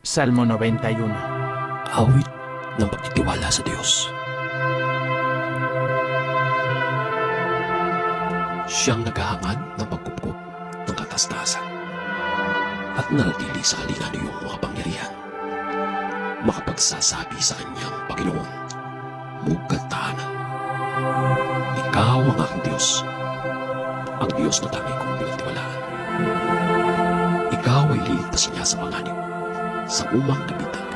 Salmo 91. Awit ng pagtitiwala sa Diyos. Siyang naghahangad ng pagkupkup ng katastasan at naratili sa kalinga niyong mga pangyarihan. Makapagsasabi sa kanyang Panginoon, Mugad tahanan. Ikaw ang aking Diyos, ang Diyos na tangi kong pinagtiwalaan. Ikaw ay liligtas niya sa panganib, sa umang kabitag,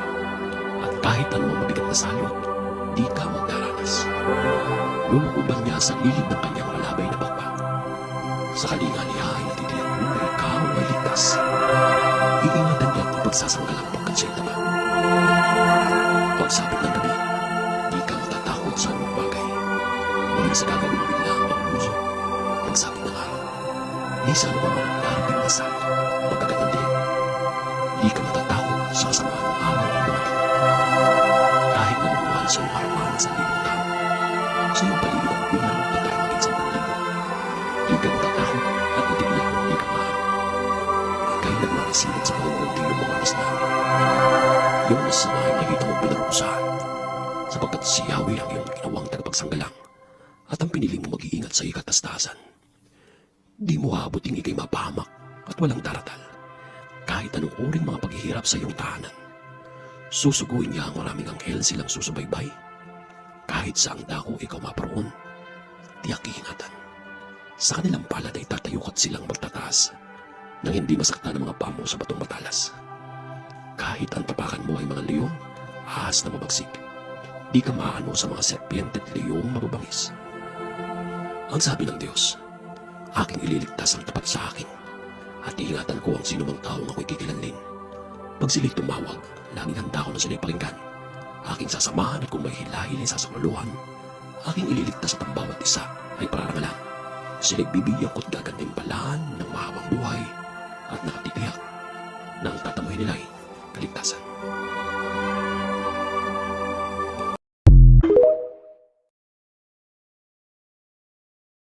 at kahit anong mabigat na salot, di ka magdaranas. Lulubang niya sa lilid ng kanyang malabay na bakbak. Sa kalinga niya ay natitiyak mo na ikaw ay ligtas. Iingatan niya at pagsasanggalang pagkat siya'y tama. Pagsapit ng gabi, di ka matatakot sa anong bagay. Maging sa gagawin bigla ang pagpuso. Pagsapit ng araw, di sa anong mga darating na salot, magkagatindi. Di ka matatakot sa kasamaan ng araw ng dumating. Kahit nanunguhan sa iyong harapan sa libong tao, sa iyong paligid ang bilang patay maging sa libo. Di ka matatakot at matigla kung di ka maaari. Ika'y nagmamasilid sa pangungulti ng mga kasalanan. Iyong nasama ay nakita mo pinarusahan, sapagkat si Yahweh ang iyong ginawang tagapagsanggalang at ang pinili mo mag-iingat sa ikatastasan. Di mo aabuting ika'y mapahamak at walang daratal. Kahit anong uring mga paghihirap sa iyong tahanan, susuguin niya ang maraming anghel silang susubaybay. Kahit saang dako ikaw maparoon, tiyak iingatan. Sa kanilang palad ay tatayukat silang magtataas nang hindi masaktan ang mga pamo sa batong matalas. Kahit ang tapakan mo ay mga leong, ahas na mabagsik, di ka maano sa mga serpiente at leong mababangis. Ang sabi ng Diyos, aking ililigtas ang tapat sa akin, at iingatan ko ang sinumang taong ako'y kikilanlin. Pag sila'y tumawag, laging handa ko na sila'y pakinggan. Aking sasamahan at kung may hilahil ay sasamuluhan. Aking ililigtas at ang bawat isa ay pararangalan. Sila'y bibigyan ko't gagantimpalaan ng mahabang buhay